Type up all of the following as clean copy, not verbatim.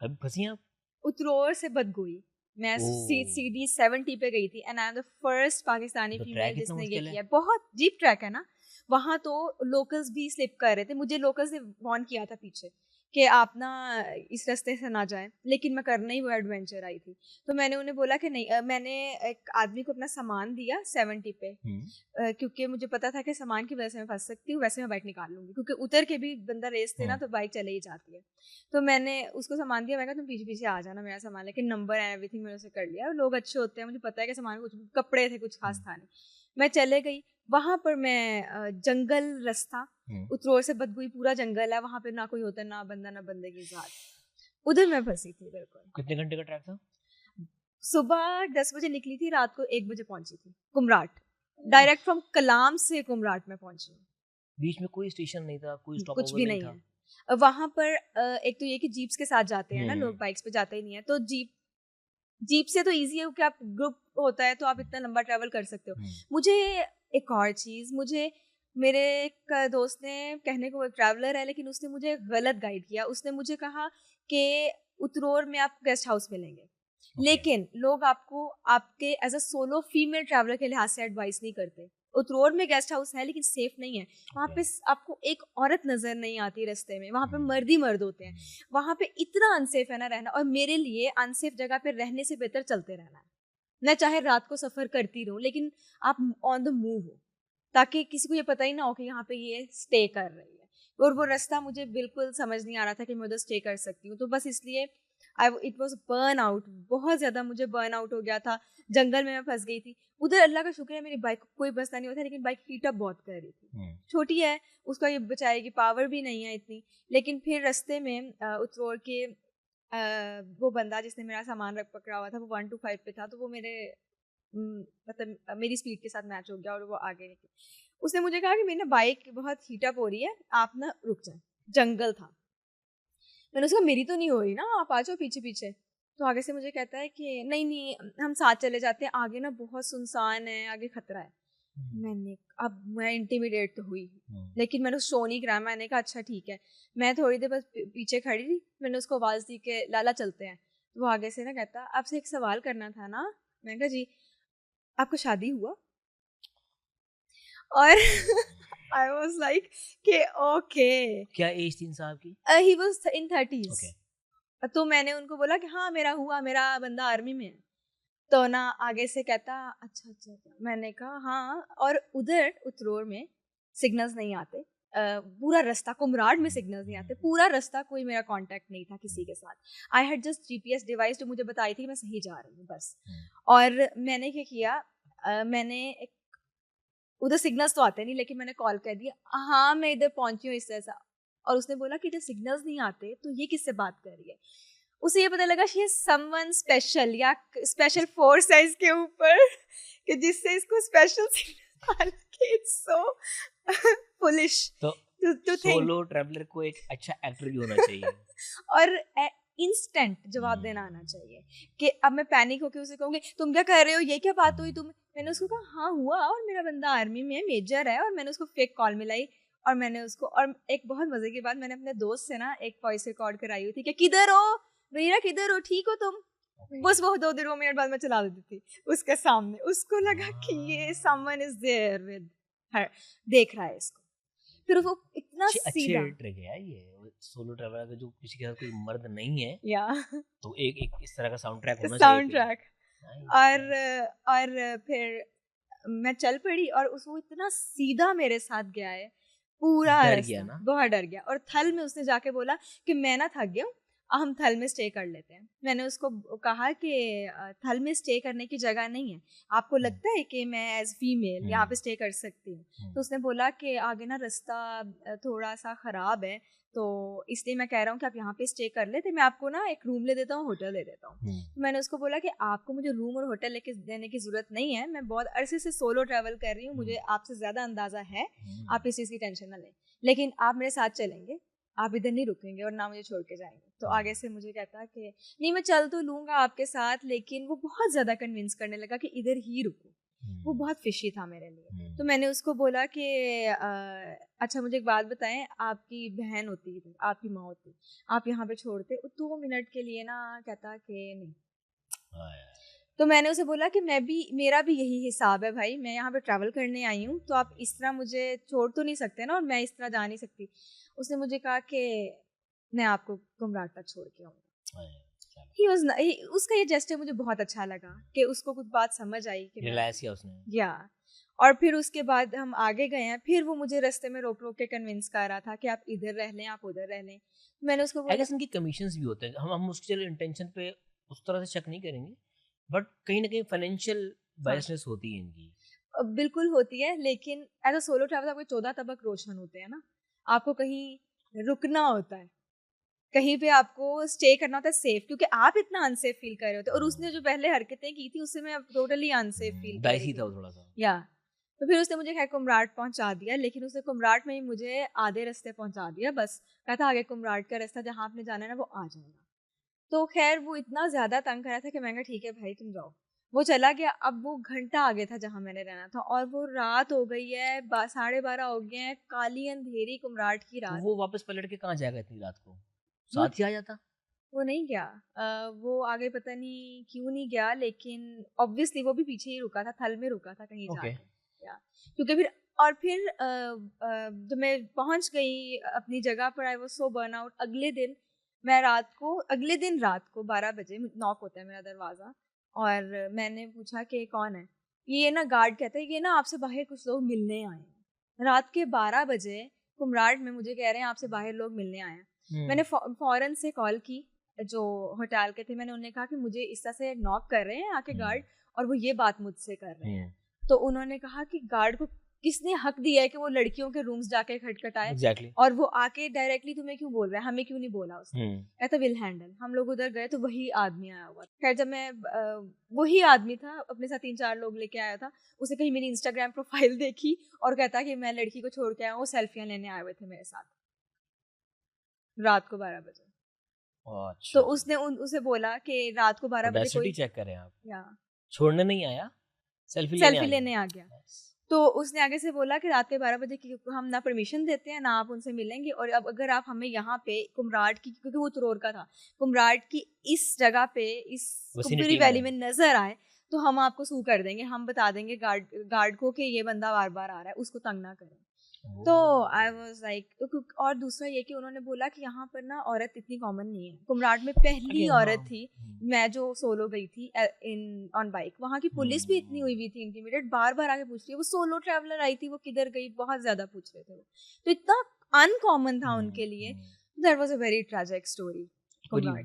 कभी फंसी आप? उतरोर से बदगोई मैं सीडी 70 पे गई थी and I am the first Pakistani तो फीमेल ट्रैक इतना जिसने ये मुश्किल है? किया। बहुत डीप ट्रैक है ना वहाँ, तो लोकल्स भी स्लिप कर रहे थे। मुझे लोकल्स ने वार्न किया था पीछे कि आप ना इस रास्ते से ना जाएं, लेकिन मैं करने ही वो एडवेंचर आई थी। तो मैंने उन्हें बोला कि नहीं, मैंने एक आदमी को अपना सामान दिया 70 पे, क्योंकि मुझे पता था कि सामान की वजह से मैं फंस सकती हूँ, वैसे मैं बाइक निकाल लूंगी क्योंकि उतर के भी बंदा रेस थे ना तो बाइक चले ही जाती है। तो मैंने उसको सामान दिया, मैं कहा तुम पीछे पीछे आ जाना मेरा सामान, लेकिन नंबर एंड एवरीथिंग मैंने उसे कर लिया। लोग अच्छे होते हैं, मुझे पता है कि सामान कुछ कपड़े थे, कुछ खास था नहीं। मैं चले गई वहां पर, मैं जंगल रास्ता, उतरोर से बदगुई पूरा जंगल है वहां पे, ना कोई होता ना बंदा ना बंदे की जात, उधर मैं फंसी थी बिल्कुल। कितने घंटे का ट्रैक था? सुबह 10 बजे निकली थी, रात को 1 बजे पहुंची थी कुमराट। डायरेक्ट फ्रॉम कलाम से कुमराट में पहुंची। बीच में कोई स्टेशन नहीं था, कोई स्टॉप कुछ ओवर भी नहीं नहीं था? है वहां पर। एक तो ये कि जीप्स के साथ जाते हैं ना लोग, बाइक्स पे जाते ही नहीं है। तो जीप से तो इजी है कि आप ग्रुप होता है तो आप इतना लंबा ट्रैवल कर सकते हो। मुझे एक और चीज, मुझे मेरे एक दोस्त ने, कहने को वो ट्रैवलर है लेकिन उसने मुझे गलत गाइड किया। उसने मुझे कहा कि उतरोर में आप गेस्ट हाउस मिलेंगे, लेकिन लोग आपको आपके as a solo female traveller के लिहाज से एडवाइस नहीं करते। उतरोर में गेस्ट हाउस है लेकिन सेफ नहीं है। वहाँ पे आपको एक औरत नजर नहीं आती रास्ते में, वहाँ पे मर्द ही मर्द होते हैं। वहाँ पे इतना अनसेफ है ना रहना, और मेरे लिए अनसेफ जगह पे रहने से बेहतर चलते रहना है। मैं चाहे रात को सफर करती रहूं लेकिन आप ऑन द मूव हो, ताकि किसी को ये पता ही ना हो कि यहाँ पे ये स्टे कर रही है। और वो रास्ता मुझे बिल्कुल समझ नहीं आ रहा था कि मैं उधर स्टे कर सकती हूँ। तो बस इसलिए इट वॉज बर्न आउट, बहुत ज़्यादा मुझे बर्न आउट हो गया था। जंगल में मैं फंस गई थी उधर। अल्लाह का शुक्र है मेरी बाइक को कोई बसता नहीं होता, लेकिन बाइक हीट अप बहुत कर रही थी। छोटी है, उसका ये बचाएगी पावर भी नहीं है इतनी। लेकिन फिर रास्ते में उतरोड़ के वो बंदा जिसने मेरा सामान रख पकड़ा हुआ था वो 125 पे था, तो वो मेरे मतलब मेरी स्पीड के साथ मैच हो गया और वो आगे निकली। उसने मुझे कहा कि मेरी ना बाइक बहुत हीट अप हो रही है, आप ना रुक जाए। जंगल था। मैंने उसका मेरी तो नहीं हो रही ना, आप आ जाओ पीछे पीछे। तो आगे से मुझे कहता है कि नहीं नहीं हम साथ चले जाते हैं, आगे ना बहुत सुनसान है, आगे खतरा है। अब मैं इंटिमिडेट तो हुई, लेकिन मैंने शो नहीं करा। मैंने कहा अच्छा ठीक है। मैं थोड़ी देर बस पीछे खड़ी थी, मैंने उसको आवाज दी कि लाला चलते हैं। तो वो आगे से ना कहता आपसे एक सवाल करना था ना। मैंने कहा जी। आपको शादी हुआ? और आई वाज लाइक कि ओके। क्या एज थी इन साहब की? He was in 30s। Okay. तो मैंने उनको बोला कि हाँ मेरा हुआ, मेरा बंदा आर्मी में है। तो ना आगे से कहता अच्छा अच्छा अच्छा। मैंने कहा हाँ। और उधर उतरोर में सिग्नल्स नहीं आते। पूरा रास्ता कुमराड में सिग्नल्स नहीं आते, पूरा रास्ता कोई मेरा कांटेक्ट नहीं था किसी के साथ। I had just GPS device जो मुझे बताई थी कि मैं सही जा रही हूँ बस। और मैंने क्या किया, मैंने एक, उधर सिग्नल्स तो आते नहीं, लेकिन मैंने कॉल कर दिया हाँ मैं इधर पहुंची हूँ इस ऐसा। और उसने बोला कि इधर सिग्नल्स नहीं आते तो ये किससे बात कर रही है। उसे ये पता लगा शी इज समवन स्पेशल, या स्पेशल फोर्स है इसके ऊपर कि जिससे इसको special signal. It's so foolish तो टू थिंक। सोलो ट्रैवलर को एक अच्छा एक्टर भी होना चाहिए। और इंस्टेंट जवाब देना आना चाहिए कि अब मैं पैनिक होकर उसे कहूंगी तुम क्या कर रहे हो, ये क्या बात हुई तुम। मैंने उसको कहा हाँ हुआ, और मेरा बंदा आर्मी में है, मेजर है। और मैंने उसको फेक कॉल मिलाई, और मैंने उसको, और एक बहुत मजे की बात, मैंने अपने दोस्त से ना एक वॉइस रिकॉर्ड कराई हुई थी कि किधर हो वीरा, किधर हो, ठीक हो तुम। बस वो 2 मिनट बाद मैं चला देती थी उसके सामने। उसको लगा कि ये someone is there with her, देख रहा है इसको। फिर वो इतना अच्छे सीधा ट्रिक है ये। सोलो ट्रैवलर अगर जो किसी के साथ कोई मर्द नहीं है या तो एक इस तरह का साउंड ट्रैक होना चाहिए साउंड पीछे। ट्रैक। और फिर मैं चल पड़ी, और उसको इतना सीधा मेरे साथ गया है पूरा डर गया रास्ता, ना? बहुत डर गया। और थल में उसने जाके बोला कि मैं ना थक गया हूँ, हम थल में स्टे कर लेते हैं। मैंने उसको कहा कि थल में स्टे करने की जगह नहीं है, आपको लगता है कि मैं एज फीमेल यहाँ पे स्टे कर सकती हूँ? तो उसने बोला कि आगे ना रास्ता थोड़ा सा खराब है, तो इसलिए मैं कह रहा हूँ कि आप यहाँ पे स्टे कर लेते, मैं आपको ना एक रूम ले देता हूँ, होटल ले देता हूँ। तो मैंने उसको बोला कि आपको मुझे रूम और होटल लेके देने की जरूरत नहीं है, मैं बहुत अरसे से सोलो ट्रैवल कर रही हूँ, मुझे आपसे ज्यादा अंदाजा है, आप इस चीज की टेंशन ना लें। लेकिन आप मेरे साथ चलेंगे, आप इधर नहीं रुकेंगे और ना मुझे छोड़ के जाएंगे। तो आगे से मुझे कहता है कि नहीं मैं चल तो लूंगा आपके साथ, लेकिन वो बहुत ज्यादा कन्विंस करने लगा कि इधर ही रुको। वो बहुत फिशी था मेरे लिए। तो मैंने उसको बोला कि अच्छा मुझे एक बात बताएं, आपकी बहन होती है, आपकी माँ होती, आप यहाँ पे छोड़ते 2 मिनट के लिए ना? कहता कि नहीं। तो मैंने उसे बोला कि मेरा भी यही हिसाब है भाई, मैं यहाँ पे ट्रैवल करने आई हूँ, तो आप इस तरह मुझे छोड़ तो नहीं सकते ना, और मैं इस तरह जा नहीं सकती। उसने मुझे कहा कि मैं आपको कुमराट तक छोड़ के आऊँगा। उसका ये जेस्चर मुझे बहुत अच्छा लगा कि उसको कुछ बात समझ आई कि रियलाइज किया उसने। या और फिर उसके बाद हम आगे गए हैं, फिर वो मुझे रास्ते में रोक रोक के कन्विंस कर रहा था कि आप इधर रह लें, आप उधर रह लें। मैंने उसको बोला, इनकी कमीशंस भी होते हैं, हम उसके इंटेंशन पे उस तरह से शक नहीं करेंगे, बट कहीं ना कहीं फाइनेंशियल बायसनेस होती है इनकी। बिल्कुल होती है, लेकिन एज अ सोलो ट्रैवलर आपके 14 तबक रोशन होते हैं ना, आपको कहीं रुकना होता है, कहीं पे आपको स्टे करना होता है सेफ, क्योंकि आप इतना अनसेफ फील कर रहे होते। और उसने जो पहले हरकतें की थी उससे मैं टोटली अनसेफ फील कर रही थी। था थोड़ा सा। या तो फिर उसने मुझे खैर कुमराट पहुंचा दिया, लेकिन उसने कुमराट में ही मुझे आधे रास्ते पहुंचा दिया, बस कहता आगे कुमराट का रास्ता जहाँ आपने जाना है ना वो आ जाएगा। तो खैर वो इतना ज़्यादा तंग कर रहा था कि मैंने कहा ठीक है भाई तुम जाओ। वो चला गया। अब वो घंटा आगे था जहाँ मैंने रहना था, और वो रात हो गई है, 12:30 हो गए हैं, काली अंधेरी कुमराट की रात। वो वापस पलट के कहाँ जाएगा इतनी रात को? साथ ही आ जाता। वो नहीं गया। वो आगे पता नहीं क्यों नहीं गया, लेकिन ऑब्वियसली वो भी पीछे ही रुका था, थल में रुका था कहीं जाके। क्योंकि फिर जब मैं पहुंच गई अपनी जगह पर, I was so burn out. अगले दिन रात को 12 बजे नॉक होता है मेरा दरवाज़ा, और मैंने पूछा कि कौन है। ये ना गार्ड कहता है ये ना आपसे बाहर कुछ लोग मिलने आए हैं। रात के 12 बजे कुमराट में मुझे कह रहे हैं आपसे बाहर लोग मिलने आए हैं। मैंने फौरन से कॉल की जो होटल के थे, मैंने उन्हें कहा कि मुझे इस तरह से नॉक कर रहे हैं आके गार्ड, और वो ये बात मुझसे कर रहे हैं। तो उन्होंने कहा कि गार्ड को किसने हक दिया है कि वो लड़कियों के रूम्स जाके खटखटाए? exactly. और वो आके डायरेक्टली तुम्हें क्यों बोल रहा है, हमें क्यों नहीं बोला उसने? कहता विल हैंडल। हम लोग उधर गए तो वही आदमी आया हुआ। खैर जब मैं वही आदमी था, अपने साथ 3-4 लोग लेके आया था। उसे कहीं मेरी इंस्टाग्राम प्रोफाइल देखी और कहता कि मैं लड़की को छोड़ के आया हूँ, सेल्फियां लेने आए हुए थे मेरे साथ रात को 12 बजे। अच्छा। तो उसने उसे बोला कि रात को 12 बजे कोई चेक करें आप, या छोड़ने नहीं आया, सेल्फी लेने आ गया। तो उसने आगे से बोला कि रात के 12 बजे की हम ना परमिशन देते हैं ना आप उनसे मिलेंगे, और अब अगर आप हमें यहाँ पे कुमराट की, क्योंकि वो तुरोर का था, कुमराट की इस जगह पे इस कुमरी वैली में नजर आए तो हम आपको सू कर देंगे। हम बता देंगे गार्ड को कि ये बंदा बार बार आ रहा है, उसको तंग ना करें। तो आई वाज लाइक, और दूसरा ये कि उन्होंने बोला कि यहाँ पर ना औरत इतनी कॉमन नहीं है। कुमराट में पहली औरत थी मैं जो सोलो गई थी ऑन बाइक। वहाँ की पुलिस भी इतनी हुई हुई थी इंटिमिडेट, बार बार आके पूछ रही है वो सोलो ट्रैवलर आई थी, वो किधर गई, बहुत ज्यादा पूछ रहे थे वो। तो इतना अनकॉमन था उनके लिए। That was a very tragic story.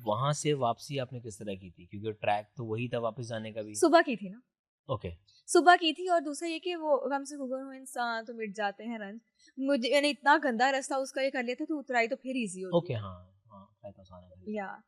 वहाँ से वापसी आपने किस तरह की थी? क्योंकि ट्रैक तो वही था वापस जाने का भी। सुबह की थी ना। ओके सुबह की थी। और दूसरा ये कि वो गम से गुजर हो इंसान तो मिट जाते हैं रंज। मैंने इतना गंदा रास्ता उसका ये कर लिया था, तो उतराई तो फिर इजी होती। ओके हाँ या